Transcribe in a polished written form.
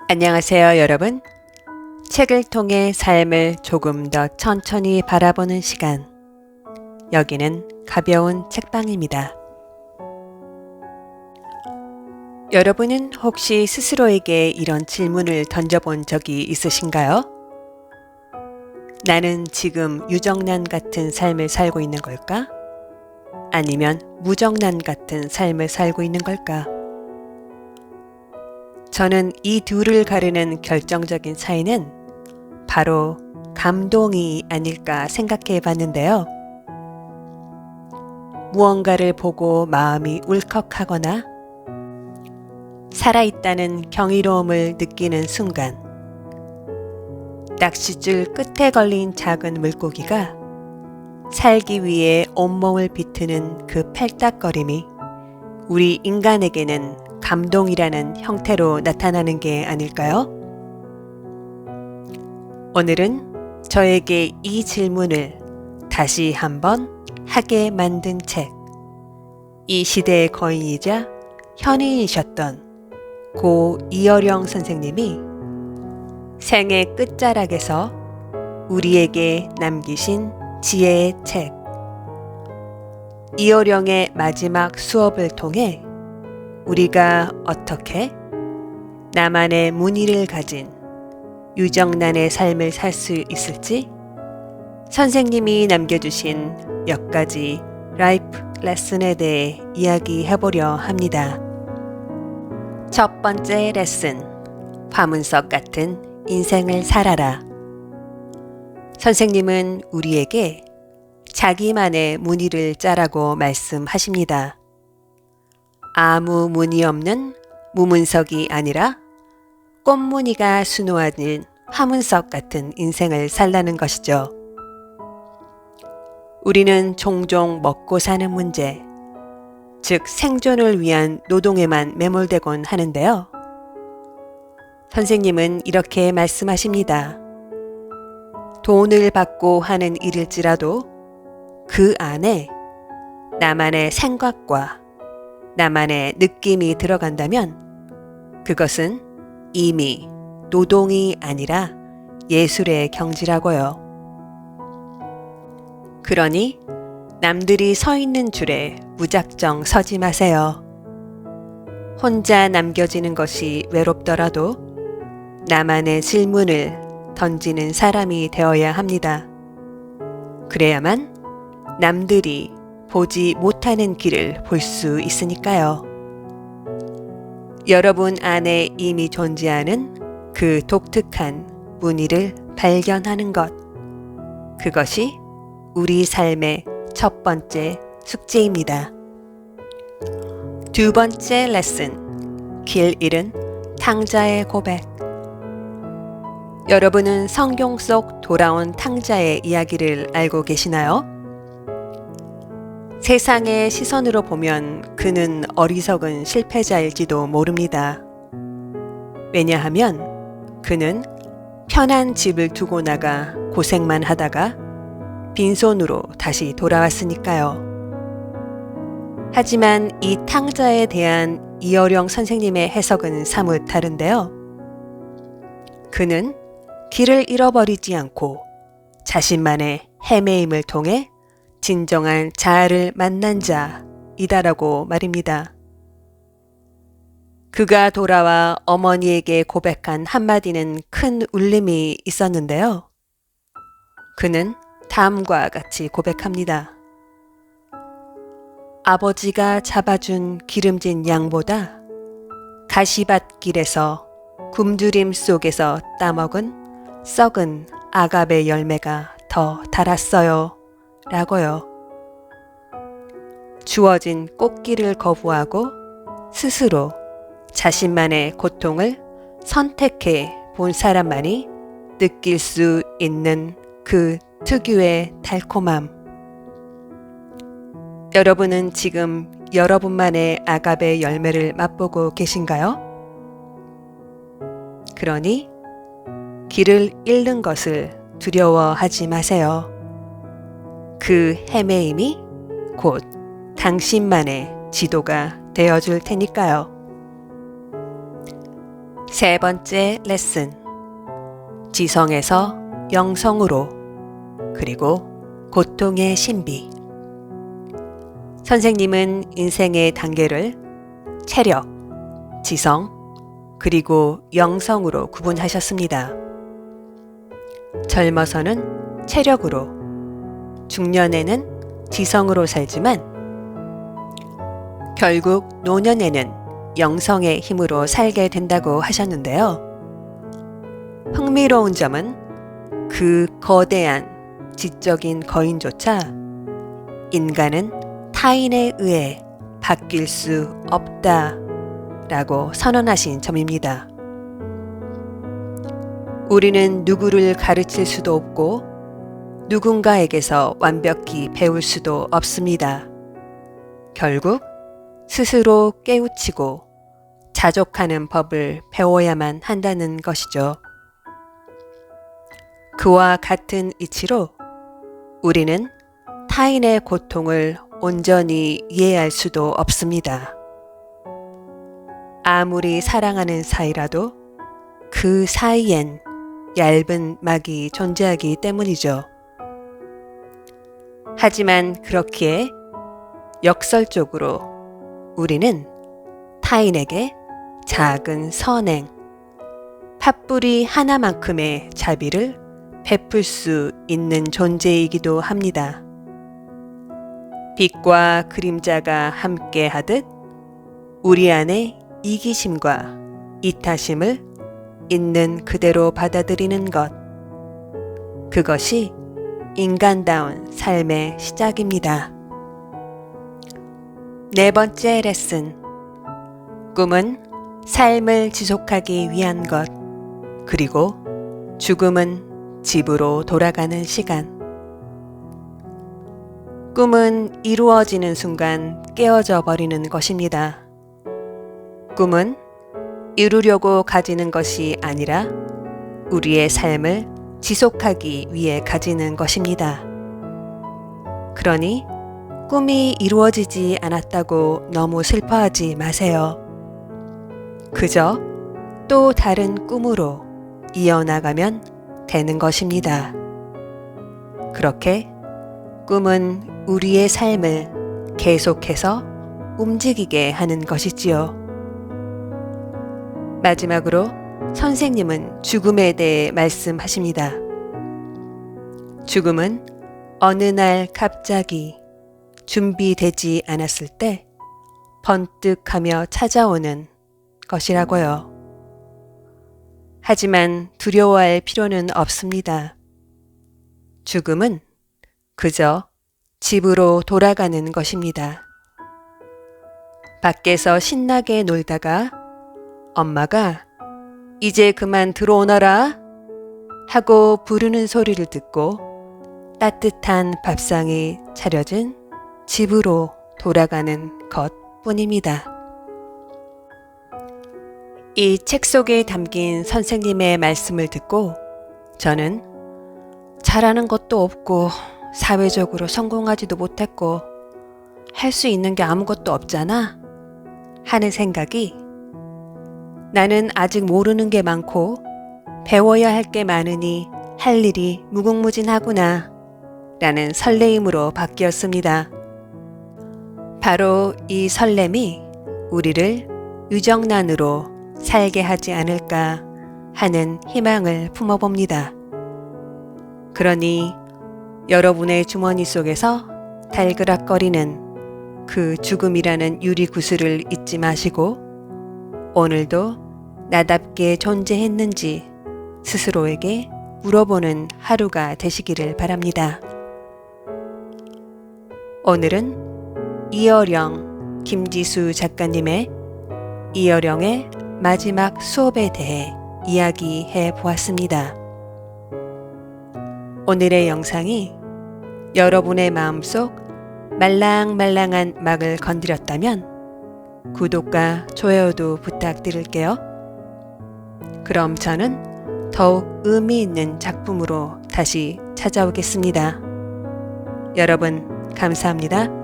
안녕하세요, 여러분. 책을 통해 삶을 조금 더 천천히 바라보는 시간. 여기는 가벼운 책방입니다. 여러분은 혹시 스스로에게 이런 질문을 던져본 적이 있으신가요? 나는 지금 유정란 같은 삶을 살고 있는 걸까? 아니면 무정란 같은 삶을 살고 있는 걸까? 저는 이 둘을 가르는 결정적인 차이는 바로 감동이 아닐까 생각해 봤는데요. 무언가를 보고 마음이 울컥하거나 살아있다는 경이로움을 느끼는 순간, 낚싯줄 끝에 걸린 작은 물고기가 살기 위해 온몸을 비트는 그 팔딱거림이 우리 인간에게는 감동이라는 형태로 나타나는 게 아닐까요? 오늘은 저에게 이 질문을 다시 한번 하게 만든 책, 이 시대의 거인이자 현인이셨던 고 이어령 선생님이 생의 끝자락에서 우리에게 남기신 지혜의 책, 이어령의 마지막 수업을 통해 우리가 어떻게 나만의 무늬를 가진 유정란의 삶을 살 수 있을지 선생님이 남겨주신 몇 가지 라이프 레슨에 대해 이야기해보려 합니다. 첫 번째 레슨, 화문석 같은 인생을 살아라. 선생님은 우리에게 자기만의 무늬를 짜라고 말씀하십니다. 아무 무늬 없는 무문석이 아니라 꽃무늬가 수놓아진 화문석 같은 인생을 살라는 것이죠. 우리는 종종 먹고 사는 문제, 즉 생존을 위한 노동에만 매몰되곤 하는데요. 선생님은 이렇게 말씀하십니다. 돈을 받고 하는 일일지라도 그 안에 나만의 생각과 나만의 느낌이 들어간다면 그것은 이미 노동이 아니라 예술의 경지라고요. 그러니 남들이 서 있는 줄에 무작정 서지 마세요. 혼자 남겨지는 것이 외롭더라도 나만의 질문을 던지는 사람이 되어야 합니다. 그래야만 남들이 보지 못하는 길을 볼 수 있으니까요. 여러분 안에 이미 존재하는 그 독특한 무늬를 발견하는 것. 그것이 우리 삶의 첫 번째 숙제입니다. 두 번째 레슨, 길 잃은 탕자의 고백. 여러분은 성경 속 돌아온 탕자의 이야기를 알고 계시나요? 세상의 시선으로 보면 그는 어리석은 실패자일지도 모릅니다. 왜냐하면 그는 편한 집을 두고 나가 고생만 하다가 빈손으로 다시 돌아왔으니까요. 하지만 이 탕자에 대한 이어령 선생님의 해석은 사뭇 다른데요. 그는 길을 잃어버리지 않고 자신만의 헤매임을 통해 진정한 자아를 만난 자이다라고 말입니다. 그가 돌아와 어머니에게 고백한 한마디는 큰 울림이 있었는데요. 그는 다음과 같이 고백합니다. 아버지가 잡아준 기름진 양보다 가시밭길에서 굶주림 속에서 따먹은 썩은 아가베 열매가 더 달았어요. 라고요. 주어진 꽃길을 거부하고 스스로 자신만의 고통을 선택해 본 사람만이 느낄 수 있는 그 특유의 달콤함. 여러분은 지금 여러분만의 아가베 열매를 맛보고 계신가요? 그러니 길을 잃는 것을 두려워하지 마세요. 그 헤매임이 곧 당신만의 지도가 되어줄 테니까요. 세 번째 레슨. 지성에서 영성으로, 그리고 고통의 신비. 선생님은 인생의 단계를 체력, 지성, 그리고 영성으로 구분하셨습니다. 젊어서는 체력으로, 중년에는 지성으로 살지만 결국 노년에는 영성의 힘으로 살게 된다고 하셨는데요. 흥미로운 점은 그 거대한 지적인 거인조차 인간은 타인에 의해 바뀔 수 없다 라고 선언하신 점입니다. 우리는 누구를 가르칠 수도 없고 누군가에게서 완벽히 배울 수도 없습니다. 결국 스스로 깨우치고 자족하는 법을 배워야만 한다는 것이죠. 그와 같은 이치로 우리는 타인의 고통을 온전히 이해할 수도 없습니다. 아무리 사랑하는 사이라도 그 사이엔 얇은 막이 존재하기 때문이죠. 하지만 그렇기에 역설적으로 우리는 타인에게 작은 선행, 팥뿌리 하나만큼의 자비를 베풀 수 있는 존재이기도 합니다. 빛과 그림자가 함께 하듯 우리 안에 이기심과 이타심을 있는 그대로 받아들이는 것, 그것이 인간다운 삶의 시작입니다. 네 번째 레슨. 꿈은 삶을 지속하기 위한 것, 그리고 죽음은 집으로 돌아가는 시간. 꿈은 이루어지는 순간 깨어져 버리는 것입니다. 꿈은 이루려고 가지는 것이 아니라 우리의 삶을 지속하기 위해 가지는 것입니다. 그러니 꿈이 이루어지지 않았다고 너무 슬퍼하지 마세요. 그저 또 다른 꿈으로 이어나가면 되는 것입니다. 그렇게 꿈은 우리의 삶을 계속해서 움직이게 하는 것이지요. 마지막으로 선생님은 죽음에 대해 말씀하십니다. 죽음은 어느 날 갑자기 준비되지 않았을 때 번뜩하며 찾아오는 것이라고요. 하지만 두려워할 필요는 없습니다. 죽음은 그저 집으로 돌아가는 것입니다. 밖에서 신나게 놀다가 엄마가 이제 그만 들어오너라 하고 부르는 소리를 듣고 따뜻한 밥상이 차려진 집으로 돌아가는 것뿐입니다. 이 책 속에 담긴 선생님의 말씀을 듣고 저는 잘하는 것도 없고 사회적으로 성공하지도 못했고 할 수 있는 게 아무것도 없잖아 하는 생각이, 나는 아직 모르는 게 많고 배워야 할 게 많으니 할 일이 무궁무진하구나 라는 설레임으로 바뀌었습니다. 바로 이 설렘이 우리를 유정란으로 살게 하지 않을까 하는 희망을 품어봅니다. 그러니 여러분의 주머니 속에서 달그락거리는 그 죽음이라는 유리구슬을 잊지 마시고 오늘도 나답게 존재했는지 스스로에게 물어보는 하루가 되시기를 바랍니다. 오늘은 이어령 김지수 작가님의 이어령의 마지막 수업에 대해 이야기해 보았습니다. 오늘의 영상이 여러분의 마음속 말랑말랑한 막을 건드렸다면 구독과 좋아요도 부탁드릴게요. 그럼 저는 더욱 의미 있는 작품으로 다시 찾아오겠습니다. 여러분, 감사합니다.